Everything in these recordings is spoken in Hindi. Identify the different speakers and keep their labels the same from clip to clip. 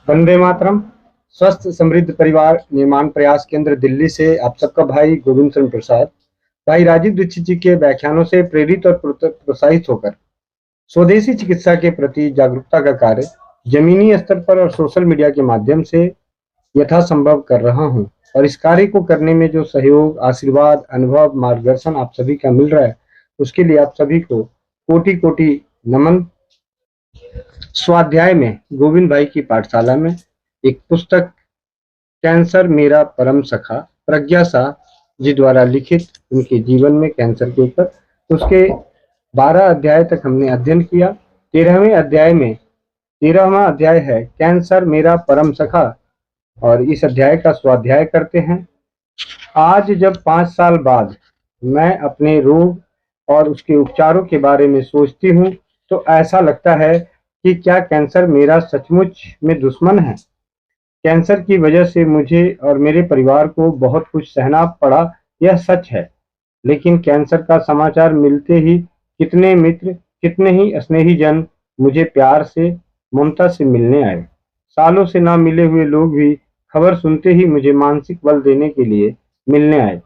Speaker 1: वंदे मातरम। स्वस्थ समृद्ध परिवार निर्माण प्रयास केंद्र दिल्ली से आप सबका भाई गोविंद चंद्र प्रसाद भाई राजीव दीक्षित जी के व्याख्यानों से प्रेरित और प्रोत्साहित होकर स्वदेशी चिकित्सा के प्रति जागरूकता का कार्य जमीनी स्तर पर और सोशल मीडिया के माध्यम से यथासंभव कर रहा हूं। और इस कार्य को करने में जो सहयोग, आशीर्वाद, अनुभव, मार्गदर्शन आप सभी का मिल रहा है, उसके लिए आप सभी को कोटि कोटि नमन। स्वाध्याय में गोविंद भाई की पाठशाला में एक पुस्तक कैंसर मेरा परम सखा प्रज्ञा शाह जी द्वारा लिखित उनके जीवन में कैंसर के ऊपर उसके 12 अध्याय तक हमने अध्ययन किया। 13वां अध्याय है कैंसर मेरा परम सखा और इस अध्याय का स्वाध्याय करते हैं। आज जब 5 साल बाद मैं अपने रोग और उसके उपचारों के बारे में सोचती हूँ तो ऐसा लगता है कि क्या कैंसर मेरा सचमुच में दुश्मन है। कैंसर की वजह से मुझे और मेरे परिवार को बहुत कुछ सहना पड़ा, यह सच है। लेकिन कैंसर का समाचार मिलते ही कितने मित्र, कितने ही स्नेही जन मुझे प्यार से, ममता से मिलने आए। सालों से ना मिले हुए लोग भी खबर सुनते ही मुझे मानसिक बल देने के लिए मिलने आए।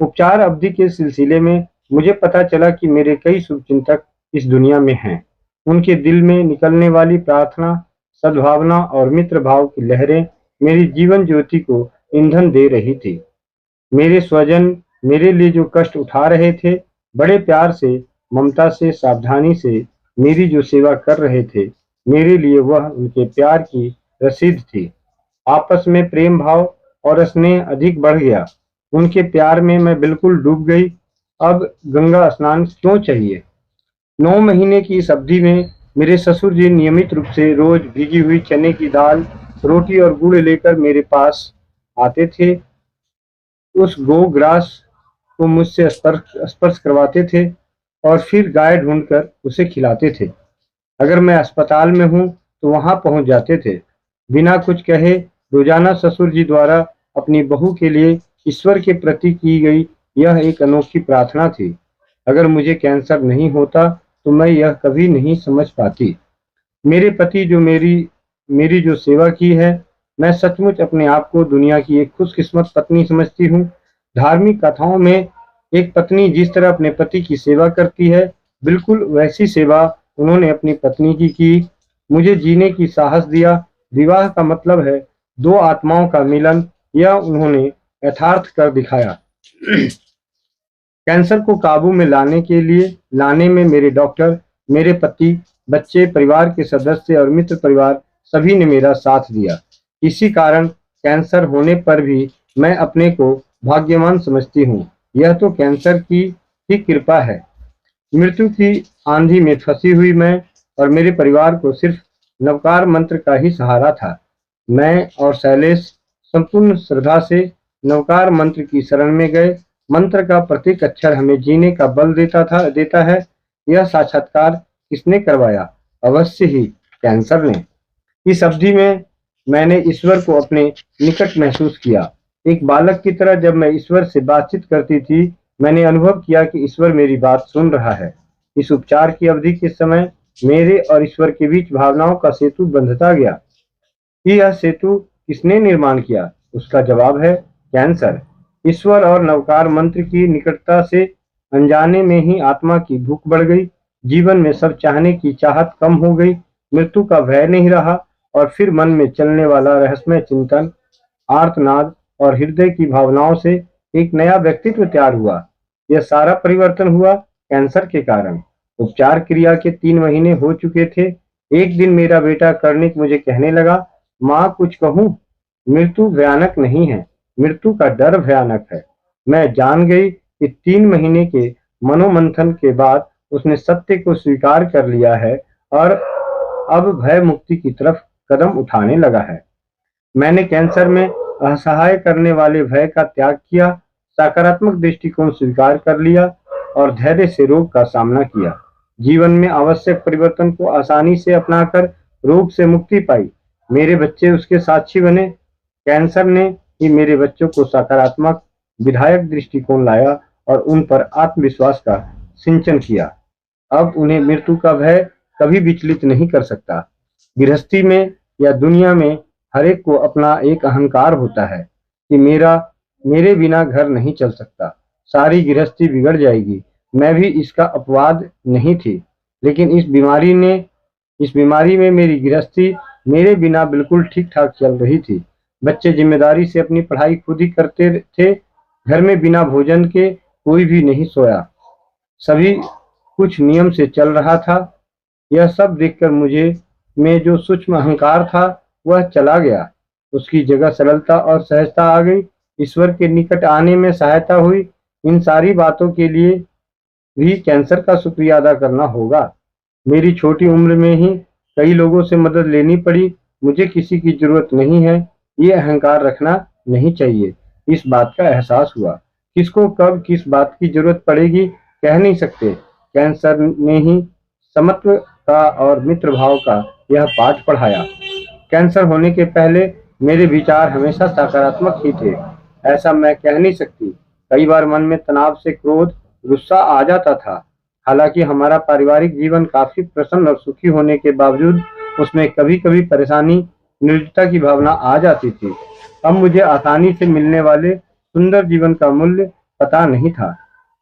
Speaker 1: उपचार अवधि के सिलसिले में मुझे पता चला कि मेरे कई शुभचिंतक इस दुनिया में हैं। उनके दिल में निकलने वाली प्रार्थना, सद्भावना और मित्र भाव की लहरें मेरी जीवन ज्योति को ईंधन दे रही थी। मेरे स्वजन मेरे लिए जो कष्ट उठा रहे थे, बड़े प्यार से, ममता से, सावधानी से मेरी जो सेवा कर रहे थे, मेरे लिए वह उनके प्यार की रसीद थी। आपस में प्रेम भाव और स्नेह अधिक बढ़ गया। उनके प्यार में मैं बिल्कुल डूब गई। अब गंगा स्नान क्यों चाहिए। 9 महीने की इस अवधि में मेरे ससुर जी नियमित रूप से रोज भीगी हुई चने की दाल, रोटी और गुड़ लेकर मेरे पास आते थे। उस गोग्रास को मुझसे स्पर्श करवाते थे और फिर गाय ढूंढकर उसे खिलाते थे। अगर मैं अस्पताल में हूँ तो वहां पहुंच जाते थे। बिना कुछ कहे रोजाना ससुर जी द्वारा अपनी बहू के लिए ईश्वर के प्रति की गई यह एक अनोखी प्रार्थना थी। अगर मुझे कैंसर नहीं होता तो मैं यह कभी नहीं समझ पाती। मेरे पति जो मेरी मेरी जो सेवा की है, मैं सचमुच अपने आप को दुनिया की एक खुशकिस्मत पत्नी समझती हूँ। धार्मिक कथाओं में एक पत्नी जिस तरह अपने पति की सेवा करती है, बिल्कुल वैसी सेवा उन्होंने अपनी पत्नी की। मुझे जीने की साहस दिया। विवाह का मतलब है 2 आत्माओं का मिलन, यह उन्होंने यथार्थ कर दिखाया। कैंसर को काबू में लाने में मेरे डॉक्टर, मेरे पति, बच्चे, परिवार के सदस्य और मित्र परिवार सभी ने मेरा साथ दिया। इसी कारण कैंसर होने पर भी मैं अपने को भाग्यवान समझती हूँ। यह तो कैंसर की ही कृपा है। मृत्यु की आंधी में फंसी हुई मैं और मेरे परिवार को सिर्फ नवकार मंत्र का ही सहारा था। मैं और शैलेश संपूर्ण श्रद्धा से नवकार मंत्र की शरण में गए। मंत्र का प्रत्येक अक्षर हमें जीने का बल देता है। यह साक्षात्कार किसने करवाया? अवश्य ही कैंसर ने। इस अवधि में मैंने ईश्वर को अपने निकट महसूस किया। एक बालक की तरह जब मैं ईश्वर से बातचीत करती थी, मैंने अनुभव किया कि ईश्वर मेरी बात सुन रहा है। इस उपचार की अवधि के समय मेरे और ईश्वर के बीच भावनाओं का सेतु बंधता गया। यह सेतु किसने निर्माण किया? उसका जवाब है कैंसर। ईश्वर और नवकार मंत्र की निकटता से अनजाने में ही आत्मा की भूख बढ़ गई। जीवन में सब चाहने की चाहत कम हो गई। मृत्यु का भय नहीं रहा और फिर मन में चलने वाला रहस्यमय चिंतन, आर्तनाद और हृदय की भावनाओं से एक नया व्यक्तित्व तैयार हुआ। यह सारा परिवर्तन हुआ कैंसर के कारण। उपचार क्रिया के 3 महीने हो चुके थे। एक दिन मेरा बेटा कर्णिक मुझे कहने लगा, माँ कुछ कहूँ? मृत्यु भयानक नहीं है, मृत्यु का डर भयानक है। मैं जान गई कि 3 महीने के मनोमंथन के बाद उसने सत्य को स्वीकार कर लिया है और अब भय मुक्ति की तरफ कदम उठाने लगा है। मैंने कैंसर में असहाय करने वाले भय का त्याग किया, सकारात्मक दृष्टिकोण स्वीकार कर लिया और धैर्य से रोग का सामना किया। जीवन में आवश्यक परिवर्तन को आसानी से अपनाकर रोग से मुक्ति पाई। मेरे बच्चे उसके साक्षी बने। कैंसर ने ही मेरे बच्चों को सकारात्मक, विधायक दृष्टिकोण लाया और उन पर आत्मविश्वास का सिंचन किया। अब उन्हें मृत्यु का भय कभी विचलित नहीं कर सकता। गृहस्थी में या दुनिया में हर एक को अपना एक अहंकार होता है कि मेरे बिना घर नहीं चल सकता, सारी गृहस्थी बिगड़ जाएगी। मैं भी इसका अपवाद नहीं थी, लेकिन इस बीमारी में मेरी गृहस्थी मेरे बिना बिल्कुल ठीक-ठाक चल रही थी। बच्चे जिम्मेदारी से अपनी पढ़ाई खुद ही करते थे। घर में बिना भोजन के कोई भी नहीं सोया। सभी कुछ नियम से चल रहा था। यह सब देखकर मुझे में जो सूक्ष्म अहंकार था, वह चला गया। उसकी जगह सरलता और सहजता आ गई। ईश्वर के निकट आने में सहायता हुई। इन सारी बातों के लिए भी कैंसर का शुक्रिया अदा करना होगा। मेरी छोटी उम्र में ही कई लोगों से मदद लेनी पड़ी। मुझे किसी की जरूरत नहीं है, ये अहंकार रखना नहीं चाहिए। इस बात का एहसास हुआ। किसको कब किस बात की जरूरत पड़ेगी कह नहीं सकते। कैंसर ने ही समत्व का और मित्र भाव का यह पाठ पढ़ाया। कैंसर होने के पहले मेरे विचार हमेशा सकारात्मक ही थे, ऐसा मैं कह नहीं सकती। कई बार मन में तनाव से क्रोध, गुस्सा आ जाता था। हालांकि हमारा पारिवारिक जीवन काफी प्रसन्न और सुखी होने के बावजूद उसमें कभी-कभी परेशानी, निर्जरता की भावना आ जाती थी। अब मुझे आसानी से मिलने वाले सुंदर जीवन का मूल्य पता नहीं था।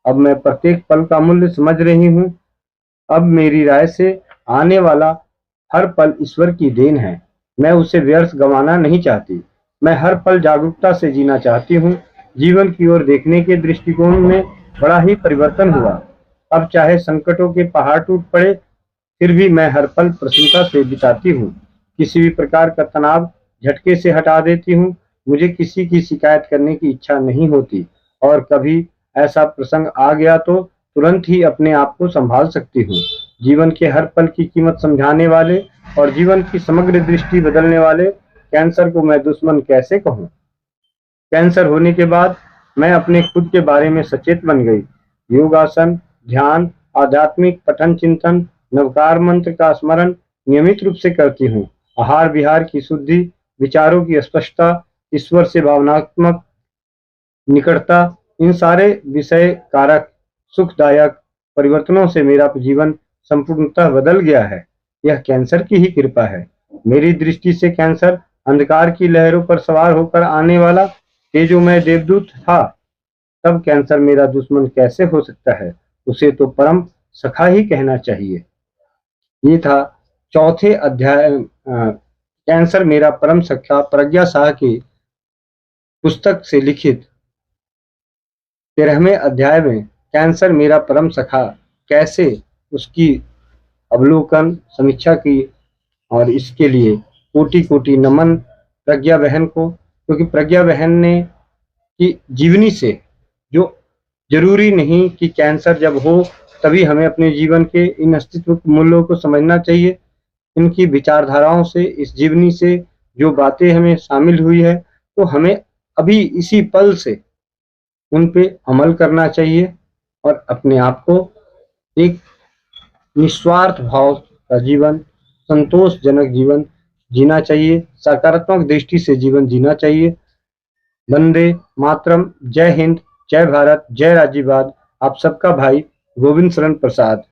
Speaker 1: अब मैं प्रत्येक पल का मूल्य समझ रही हूँ। अब मेरी राय से आने वाला हर पल ईश्वर की देन है। मैं उसे व्यर्थ गंवाना नहीं चाहती। मैं हर पल जागरूकता से जीना चाहती हूँ। जीवन की ओर देखने के दृष्टिकोण में बड़ा ही परिवर्तन हुआ। अब चाहे संकटों के पहाड़ टूट पड़े, फिर भी मैं हर पल प्रसन्नता से बिताती हूँ। किसी भी प्रकार का तनाव झटके से हटा देती हूँ। मुझे किसी की शिकायत करने की इच्छा नहीं होती, और कभी ऐसा प्रसंग आ गया तो तुरंत ही अपने आप को संभाल सकती हूँ। जीवन के हर पल की कीमत समझाने वाले और जीवन की समग्र दृष्टि बदलने वाले कैंसर को मैं दुश्मन कैसे कहूँ। कैंसर होने के बाद मैं अपने खुद के बारे में सचेत बन गई। योगासन, ध्यान, आध्यात्मिक पठन चिंतन, नवकार मंत्र का स्मरण नियमित रूप से करती हूँ। आहार विहार की शुद्धि, विचारों की स्पष्टता, ईश्वर से भावनात्मक निकटता, इन सारे विषय कारक सुखदायक परिवर्तनों से मेरा जीवन संपूर्णतः बदल गया है। यह कैंसर की ही कृपा है। मेरी दृष्टि से कैंसर अंधकार की लहरों पर सवार होकर आने वाला तेजोमय देवदूत था। तब कैंसर मेरा दुश्मन कैसे हो सकता है? उसे तो परम सखा ही कहना चाहिए। ये था चौथे अध्याय कैंसर मेरा परम सखा प्रज्ञा शाह की पुस्तक से लिखित 13वें अध्याय में कैंसर मेरा परम सखा कैसे, उसकी अवलोकन समीक्षा की। और इसके लिए कोटि-कोटि नमन प्रज्ञा बहन को, क्योंकि प्रज्ञा बहन ने की जीवनी से, जो जरूरी नहीं कि कैंसर जब हो तभी हमें अपने जीवन के इन अस्तित्व मूल्यों को समझना चाहिए। इनकी विचारधाराओं से, इस जीवनी से जो बातें हमें शामिल हुई है, तो हमें अभी इसी पल से उन पे अमल करना चाहिए और अपने आप को एक निस्वार्थ भाव का जीवन, संतोषजनक जीवन जीना चाहिए। सकारात्मक दृष्टि से जीवन जीना चाहिए। वंदे मातरम। जय हिंद, जय भारत, जय राज्यवाद। आप सबका भाई गोविंद शरण प्रसाद।